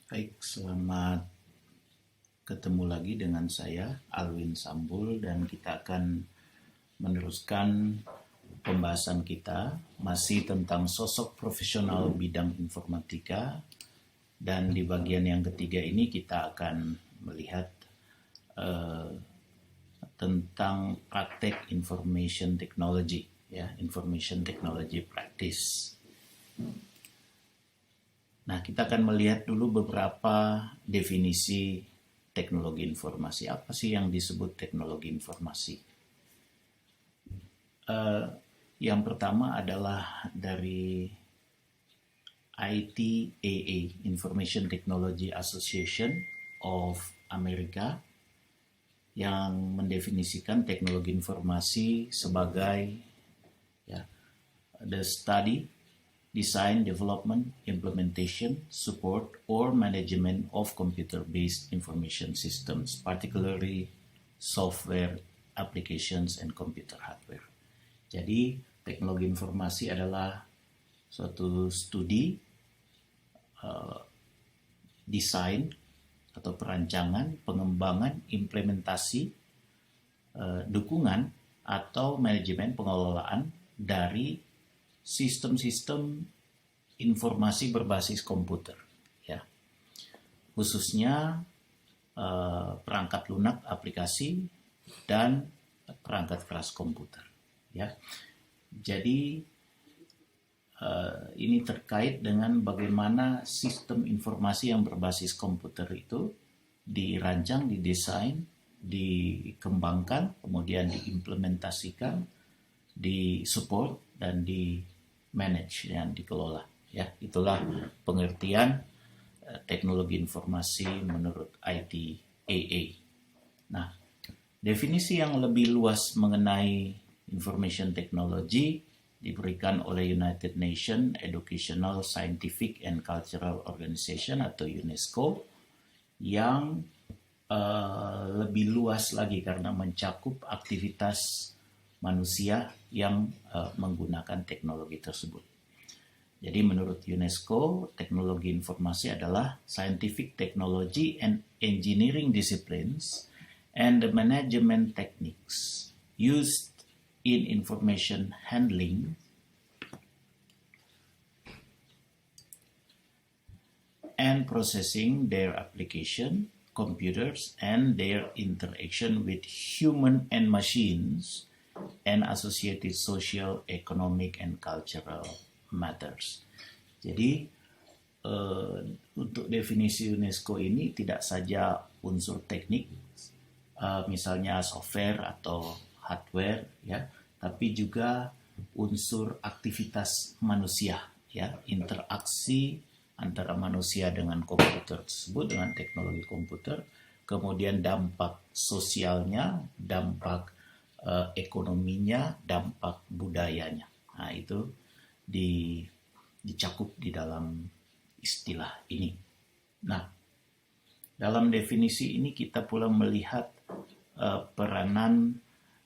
Baik, selamat ketemu lagi dengan saya, Alwin Sambul, dan kita akan meneruskan pembahasan kita masih tentang sosok profesional bidang informatika. Dan di bagian yang ketiga ini kita akan melihat eh, tentang praktek information technology, ya, information technology practice. Nah, kita akan melihat dulu beberapa definisi teknologi informasi. Apa sih yang disebut teknologi informasi? Yang pertama adalah dari ITAA, Information Technology Association of America, yang mendefinisikan teknologi informasi sebagai ya, the study, design, development, implementation, support, or management of computer-based information systems, particularly software applications and computer hardware. Jadi, teknologi informasi adalah suatu studi, desain atau perancangan, pengembangan, implementasi, dukungan atau manajemen pengelolaan dari sistem-sistem informasi berbasis komputer, ya, khususnya perangkat lunak, aplikasi, dan perangkat keras komputer, ya. Jadi ini terkait dengan bagaimana sistem informasi yang berbasis komputer itu dirancang, didesain, dikembangkan, kemudian diimplementasikan, disupport, dan di manage, dan dikelola. Ya, itulah pengertian teknologi informasi menurut ITAA. Nah, definisi yang lebih luas mengenai information technology diberikan oleh United Nations Educational, Scientific and Cultural Organization atau UNESCO, yang lebih luas lagi karena mencakup aktivitas manusia yang menggunakan teknologi tersebut. Jadi menurut UNESCO, teknologi informasi adalah scientific technology and engineering disciplines and the management techniques used in information handling and processing their application, computers, and their interaction with human and machines and associated social, economic, and cultural matters. Jadi untuk definisi UNESCO ini tidak saja unsur teknik, misalnya software atau hardware, ya, tapi juga unsur aktivitas manusia, ya, interaksi antara manusia dengan komputer tersebut, dengan teknologi komputer, kemudian dampak sosialnya, dampak ekonominya, dampak budayanya. Nah, itu dicakup di dalam istilah ini. Nah, dalam definisi ini kita pula melihat peranan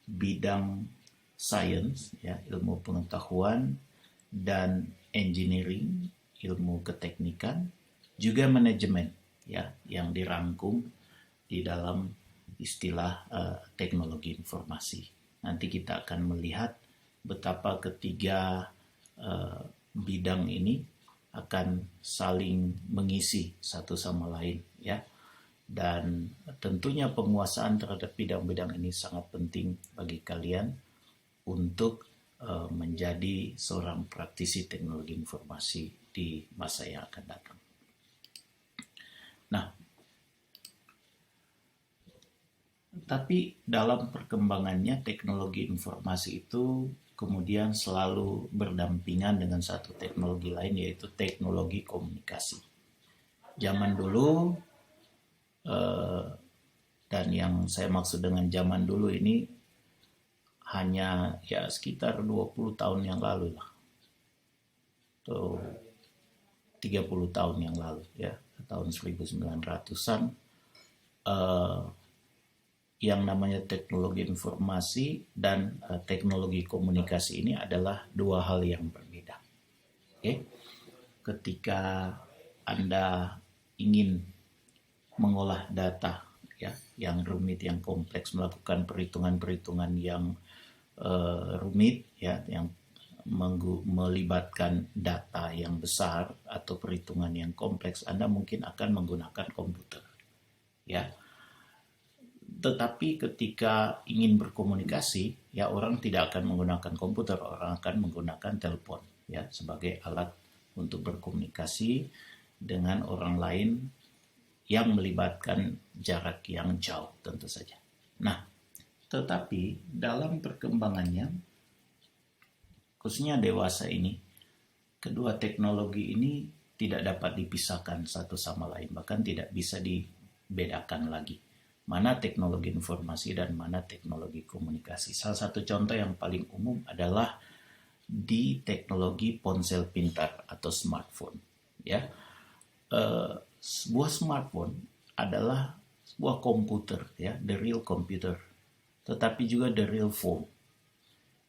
bidang sains, ya, ilmu pengetahuan, dan engineering, ilmu keteknikan, juga manajemen, ya, yang dirangkum di dalam istilah teknologi informasi. Nanti kita akan melihat betapa ketiga bidang ini akan saling mengisi satu sama lain, ya. Dan tentunya penguasaan terhadap bidang-bidang ini sangat penting bagi kalian untuk menjadi seorang praktisi teknologi informasi di masa yang akan datang. Nah, tapi dalam perkembangannya teknologi informasi itu kemudian selalu berdampingan dengan satu teknologi lain, yaitu teknologi komunikasi. Zaman dulu, dan yang saya maksud dengan zaman dulu ini hanya ya sekitar 20 tahun yang lalu lah, atau 30 tahun yang lalu, ya, tahun 1900-an, yang namanya teknologi informasi dan teknologi komunikasi ini adalah dua hal yang berbeda. Ketika Anda ingin mengolah data ya yang rumit, yang kompleks, melakukan perhitungan-perhitungan yang rumit ya, yang melibatkan data yang besar atau perhitungan yang kompleks, Anda mungkin akan menggunakan komputer ya. Tetapi ketika ingin berkomunikasi ya, orang tidak akan menggunakan komputer, orang akan menggunakan telepon ya sebagai alat untuk berkomunikasi dengan orang lain yang melibatkan jarak yang jauh tentu saja. Nah, tetapi dalam perkembangannya, khususnya dewasa ini, kedua teknologi ini tidak dapat dipisahkan satu sama lain, bahkan tidak bisa dibedakan lagi. Mana teknologi informasi dan mana teknologi komunikasi. Salah satu contoh yang paling umum adalah di teknologi ponsel pintar atau smartphone. Ya, sebuah smartphone adalah sebuah komputer, ya, the real computer, tetapi juga the real phone.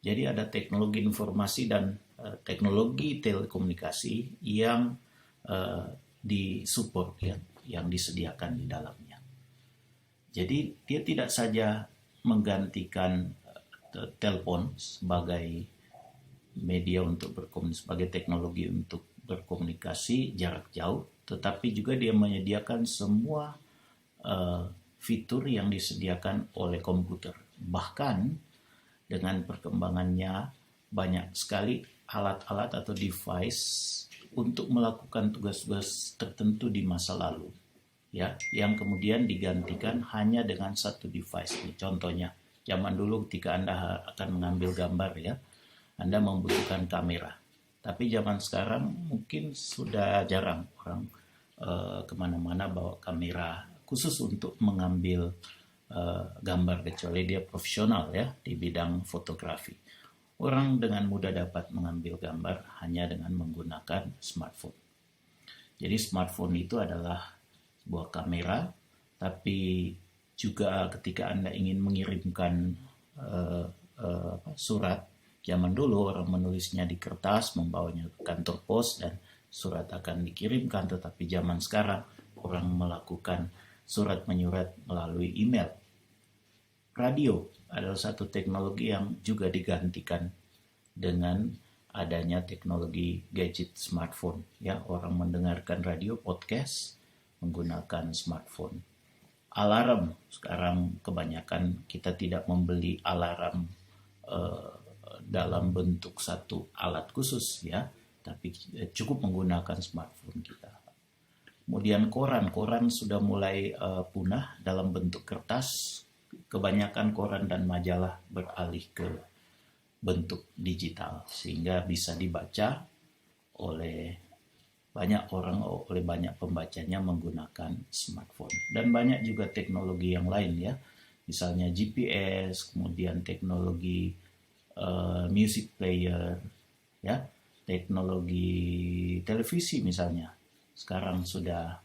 Jadi ada teknologi informasi dan teknologi telekomunikasi yang disupport ya, yang disediakan di dalamnya. Jadi dia tidak saja menggantikan telepon sebagai media untuk berkomunikasi, sebagai teknologi untuk berkomunikasi jarak jauh, tetapi juga dia menyediakan semua fitur yang disediakan oleh komputer. Bahkan dengan perkembangannya banyak sekali alat-alat atau device untuk melakukan tugas-tugas tertentu di masa lalu ya, yang kemudian digantikan hanya dengan satu device. Contohnya, zaman dulu ketika Anda akan mengambil gambar ya, Anda membutuhkan kamera. Tapi zaman sekarang mungkin sudah jarang orang kemana-mana bawa kamera khusus untuk mengambil gambar, kecuali dia profesional ya di bidang fotografi. Orang dengan mudah dapat mengambil gambar hanya dengan menggunakan smartphone. Jadi smartphone itu adalah sebuah kamera, tapi juga ketika Anda ingin mengirimkan surat, zaman dulu orang menulisnya di kertas, membawanya ke kantor pos dan surat akan dikirimkan, tetapi zaman sekarang orang melakukan surat menyurat melalui email. Radio adalah satu teknologi yang juga digantikan dengan adanya teknologi gadget smartphone ya, orang mendengarkan radio, podcast menggunakan smartphone. Alarm, sekarang kebanyakan kita tidak membeli alarm dalam bentuk satu alat khusus ya, tapi cukup menggunakan smartphone kita. Kemudian koran sudah mulai punah dalam bentuk kertas. Kebanyakan koran dan majalah beralih ke bentuk digital sehingga bisa dibaca oleh banyak orang, oleh banyak pembacanya menggunakan smartphone. Dan banyak juga teknologi yang lain ya, misalnya GPS, kemudian teknologi music player ya, teknologi televisi misalnya sekarang sudah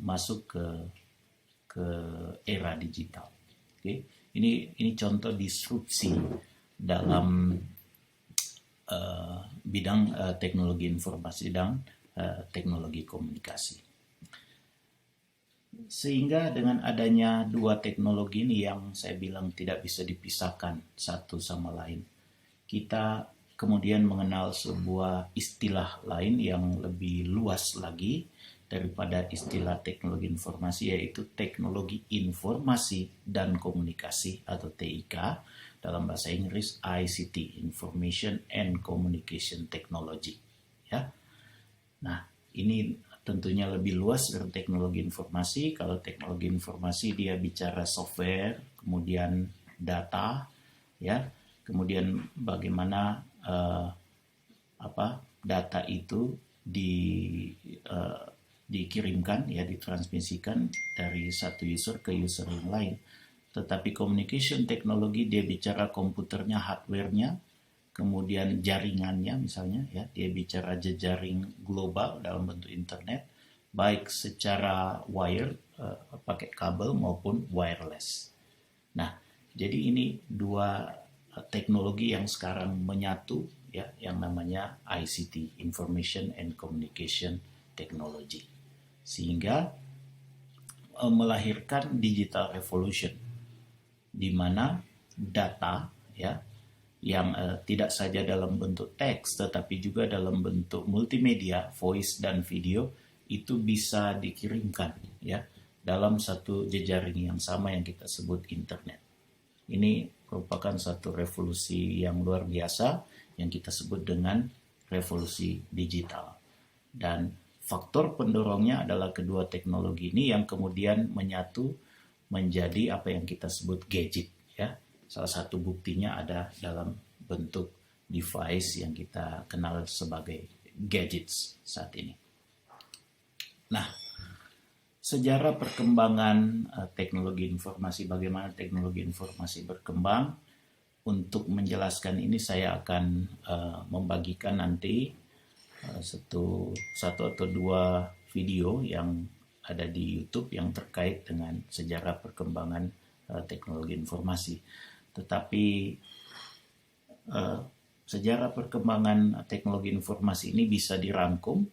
masuk ke era digital. Oke, ini contoh disrupsi dalam bidang teknologi informasi dan teknologi komunikasi. Sehingga dengan adanya dua teknologi ini yang saya bilang tidak bisa dipisahkan satu sama lain, kita kemudian mengenal sebuah istilah lain yang lebih luas lagi daripada istilah teknologi informasi, yaitu teknologi informasi dan komunikasi atau TIK, dalam bahasa Inggris ICT, Information and Communication Technology ya. Nah, ini tentunya lebih luas dari teknologi informasi. Kalau teknologi informasi dia bicara software, kemudian data ya, kemudian bagaimana data itu dikirimkan ya, ditransmisikan dari satu user ke user yang lain. Tetapi communication teknologi dia bicara komputernya, hardware-nya, kemudian jaringannya misalnya ya, dia bicara jejaring global dalam bentuk internet, baik secara wire pakai kabel maupun wireless. Nah, jadi ini dua teknologi yang sekarang menyatu ya, yang namanya ICT, Information and Communication Technology. sehingga melahirkan digital revolution, di mana data ya yang tidak saja dalam bentuk teks tetapi juga dalam bentuk multimedia, voice dan video itu bisa dikirimkan ya dalam satu jejaring yang sama yang kita sebut internet. Ini merupakan satu revolusi yang luar biasa yang kita sebut dengan revolusi digital. Dan faktor pendorongnya adalah kedua teknologi ini yang kemudian menyatu menjadi apa yang kita sebut gadget ya. Salah satu buktinya ada dalam bentuk device yang kita kenal sebagai gadgets saat ini. Nah, sejarah perkembangan teknologi informasi, bagaimana teknologi informasi berkembang, untuk menjelaskan ini saya akan membagikan nanti satu atau dua video yang ada di YouTube yang terkait dengan sejarah perkembangan teknologi informasi. Tetapi sejarah perkembangan teknologi informasi ini bisa dirangkum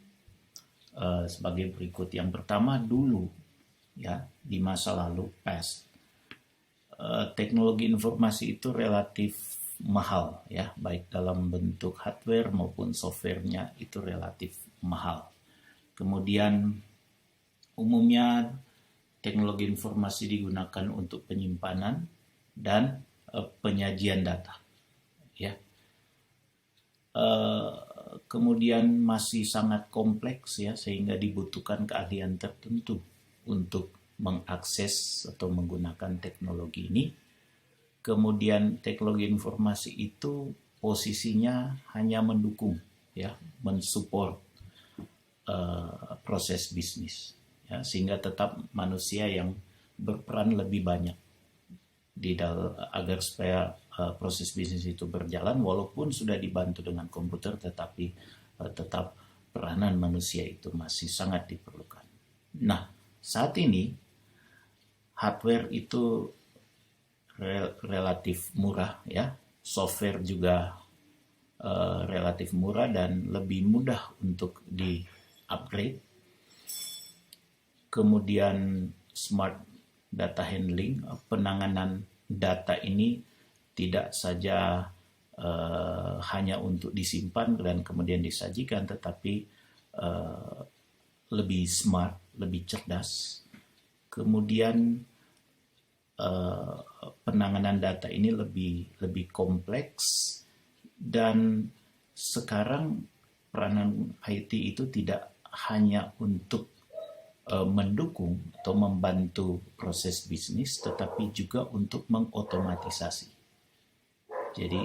sebagai berikut. Yang pertama, dulu ya di masa lalu past, teknologi informasi itu relatif mahal ya, baik dalam bentuk hardware maupun softwarenya itu relatif mahal. Kemudian umumnya teknologi informasi digunakan untuk penyimpanan dan penyajian data ya. Kemudian masih sangat kompleks ya, sehingga dibutuhkan keahlian tertentu untuk mengakses atau menggunakan teknologi ini. Kemudian teknologi informasi itu posisinya hanya mendukung ya, mensupport proses bisnis ya, sehingga tetap manusia yang berperan lebih banyak agar supaya proses bisnis itu berjalan, walaupun sudah dibantu dengan komputer, tetapi tetap peranan manusia itu masih sangat diperlukan. Nah, saat ini hardware itu relatif murah ya, software juga relatif murah dan lebih mudah untuk di-upgrade. Kemudian smart data handling, penanganan data ini tidak saja hanya untuk disimpan dan kemudian disajikan, tetapi lebih smart, lebih cerdas. Kemudian penanganan data ini lebih kompleks, dan sekarang peranan IT itu tidak hanya untuk mendukung atau membantu proses bisnis, tetapi juga untuk mengotomatisasi. Jadi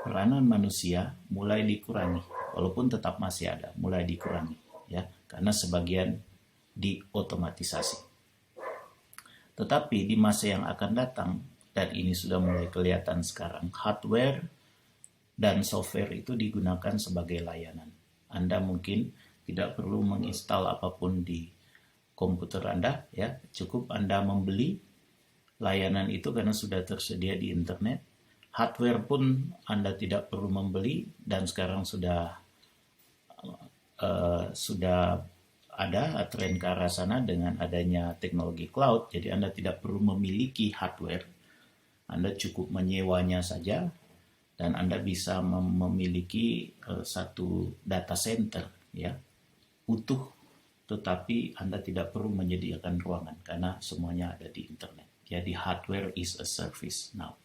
peranan manusia mulai dikurangi, walaupun tetap masih ada, mulai dikurangi ya, karena sebagian diotomatisasi. Tetapi di masa yang akan datang, dan ini sudah mulai kelihatan sekarang, hardware dan software itu digunakan sebagai layanan. Anda mungkin tidak perlu menginstal apapun di komputer Anda ya, cukup Anda membeli layanan itu karena sudah tersedia di internet. Hardware pun Anda tidak perlu membeli, dan sekarang sudah ada tren ke arah sana dengan adanya teknologi cloud. Jadi Anda tidak perlu memiliki hardware, Anda cukup menyewanya saja, dan Anda bisa memiliki satu data center ya, utuh, tetapi Anda tidak perlu menyediakan ruangan karena semuanya ada di internet. Jadi hardware is a service now.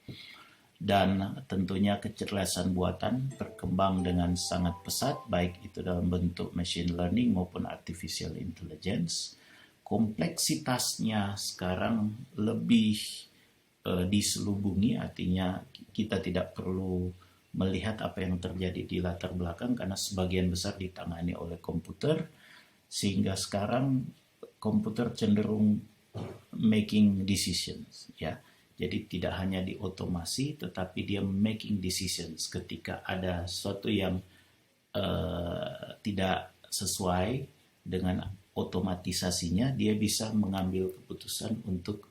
Dan tentunya kecerdasan buatan berkembang dengan sangat pesat, baik itu dalam bentuk machine learning maupun artificial intelligence. Kompleksitasnya sekarang lebih diselubungi, artinya kita tidak perlu melihat apa yang terjadi di latar belakang karena sebagian besar ditangani oleh komputer, sehingga sekarang komputer cenderung making decisions ya. Jadi tidak hanya diotomasi, tetapi dia making decisions ketika ada sesuatu yang tidak sesuai dengan otomatisasinya, dia bisa mengambil keputusan untuk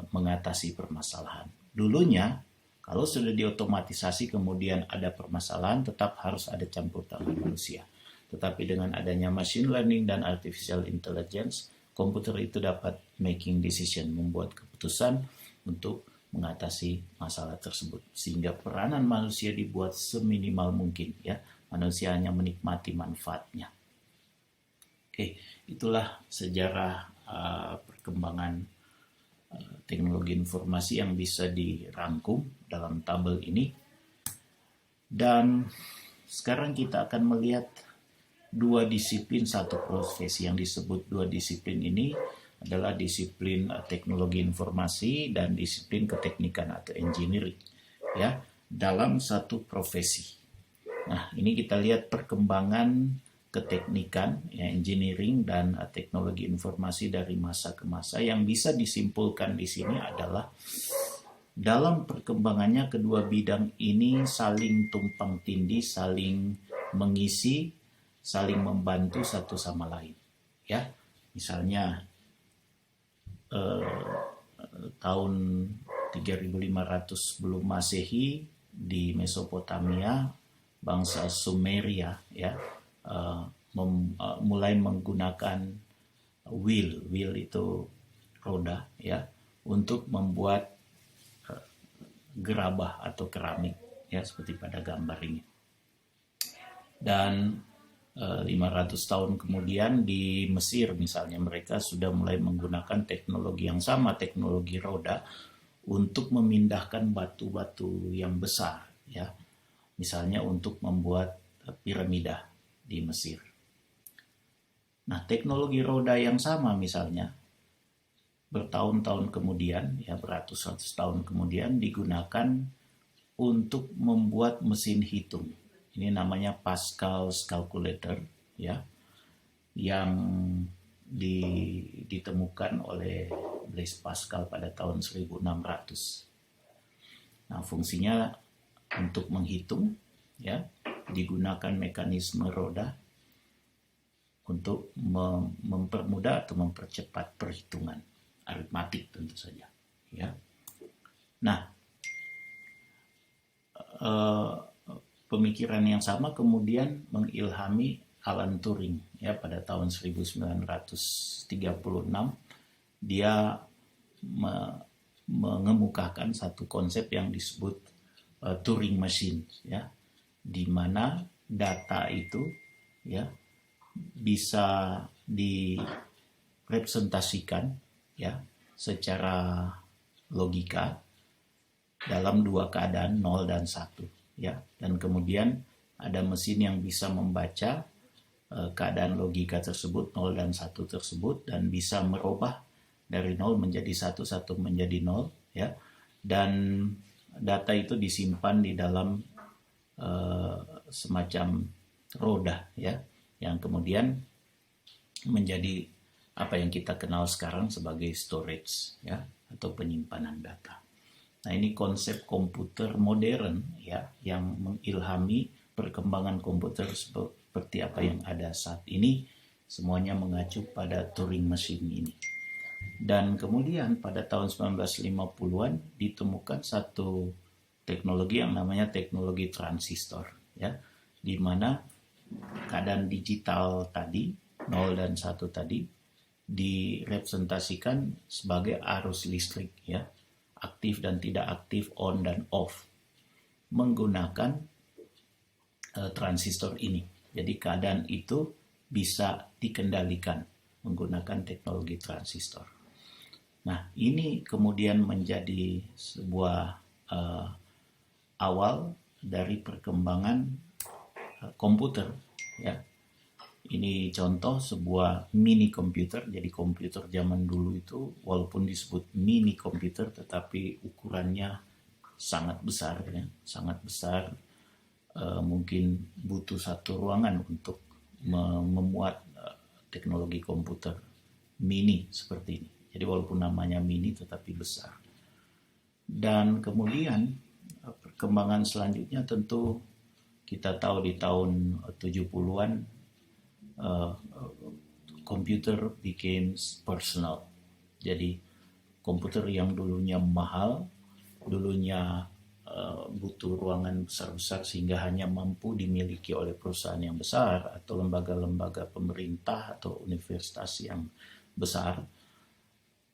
mengatasi permasalahan. Dulunya kalau sudah diotomatisasi kemudian ada permasalahan, tetap harus ada campur tangan manusia. Tetapi dengan adanya machine learning dan artificial intelligence, komputer itu dapat making decision, membuat keputusan untuk mengatasi masalah tersebut. Sehingga peranan manusia dibuat seminimal mungkin, ya. Manusia hanya menikmati manfaatnya. Oke, itulah sejarah perkembangan teknologi informasi yang bisa dirangkum dalam tabel ini. Dan sekarang kita akan melihat dua disiplin satu profesi. Yang disebut dua disiplin ini adalah disiplin teknologi informasi dan disiplin keteknikan atau engineering, ya, dalam satu profesi. Nah, ini kita lihat perkembangan keteknikan, ya, engineering dan teknologi informasi dari masa ke masa. Yang bisa disimpulkan di sini adalah dalam perkembangannya kedua bidang ini saling tumpang tindih, saling mengisi, saling membantu satu sama lain. Ya, misalnya tahun 3500 sebelum Masehi di Mesopotamia, bangsa Sumeria, ya, mulai menggunakan wheel itu roda, ya, untuk membuat gerabah atau keramik, ya, seperti pada gambar ini. Dan 500 tahun kemudian di Mesir misalnya, mereka sudah mulai menggunakan teknologi yang sama, teknologi roda, untuk memindahkan batu-batu yang besar, ya, misalnya untuk membuat piramida di Mesir. Nah, teknologi roda yang sama misalnya bertahun-tahun kemudian, ya, beratus-ratus tahun kemudian digunakan untuk membuat mesin hitung. Ini namanya Pascal's calculator, ya, yang ditemukan oleh Blaise Pascal pada tahun 1600. Nah, fungsinya untuk menghitung, ya, digunakan mekanisme roda untuk mempermudah atau mempercepat perhitungan aritmatik tentu saja, ya. Nah, pemikiran yang sama kemudian mengilhami Alan Turing, ya, pada tahun 1936 dia mengemukakan satu konsep yang disebut Turing machine, ya, di mana data itu, ya, bisa direpresentasikan, ya, secara logika dalam dua keadaan 0 dan 1, ya, dan kemudian ada mesin yang bisa membaca keadaan logika tersebut 0 dan 1 tersebut dan bisa merubah dari 0 menjadi 1, 1 menjadi 0, ya, dan data itu disimpan di dalam semacam roda, ya, yang kemudian menjadi apa yang kita kenal sekarang sebagai storage, ya, atau penyimpanan data. Nah, ini konsep komputer modern, ya, yang mengilhami perkembangan komputer seperti apa yang ada saat ini, semuanya mengacu pada Turing machine ini. Dan kemudian pada tahun 1950-an ditemukan satu teknologi yang namanya teknologi transistor, ya, di mana keadaan digital tadi 0 dan 1 tadi direpresentasikan sebagai arus listrik, ya, aktif dan tidak aktif, on dan off, menggunakan transistor ini. Jadi keadaan itu bisa dikendalikan menggunakan teknologi transistor. Nah, ini kemudian menjadi sebuah awal dari perkembangan komputer, ya. Ini contoh sebuah mini komputer. Jadi komputer zaman dulu itu walaupun disebut mini komputer tetapi ukurannya sangat besar, ya, sangat besar. Mungkin butuh satu ruangan untuk memuat teknologi komputer mini seperti ini. Jadi walaupun namanya mini tetapi besar. Dan kemudian perkembangan selanjutnya tentu kita tahu di tahun 70-an komputer became personal. Jadi komputer yang dulunya mahal, dulunya butuh ruangan besar-besar sehingga hanya mampu dimiliki oleh perusahaan yang besar atau lembaga-lembaga pemerintah atau universitas yang besar,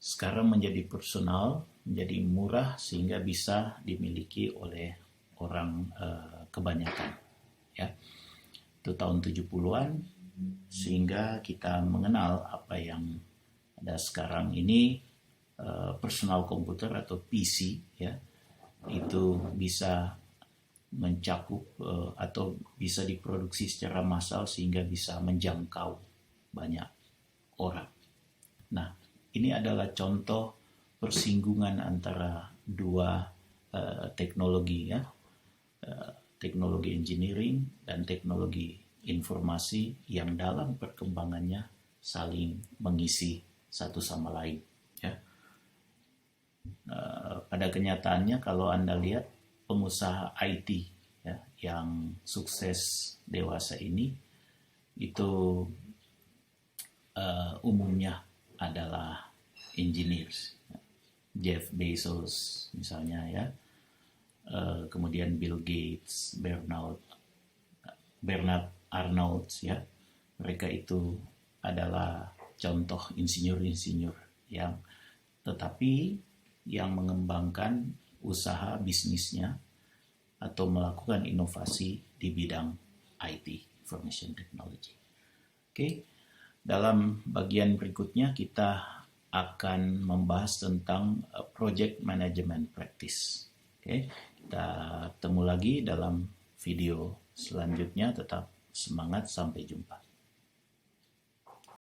sekarang menjadi personal, menjadi murah sehingga bisa dimiliki oleh orang kebanyakan. Ya. Itu tahun 70-an, sehingga kita mengenal apa yang ada sekarang ini, personal komputer atau PC, ya, itu bisa mencakup atau bisa diproduksi secara massal sehingga bisa menjangkau banyak orang. Nah, ini adalah contoh persinggungan antara dua teknologi, ya, teknologi engineering dan teknologi informasi yang dalam perkembangannya saling mengisi satu sama lain. Ya. Pada kenyataannya kalau Anda lihat pengusaha IT, ya, yang sukses dewasa ini itu umumnya adalah engineers. Jeff Bezos misalnya, ya, kemudian Bill Gates, Bernard Arnault, ya, mereka itu adalah contoh insinyur-insinyur yang tetapi yang mengembangkan usaha bisnisnya atau melakukan inovasi di bidang IT, Information Technology. Oke, dalam bagian berikutnya kita akan membahas tentang Project Management Practice. Oke, kita ketemu lagi dalam video selanjutnya. Tetap semangat, sampai jumpa.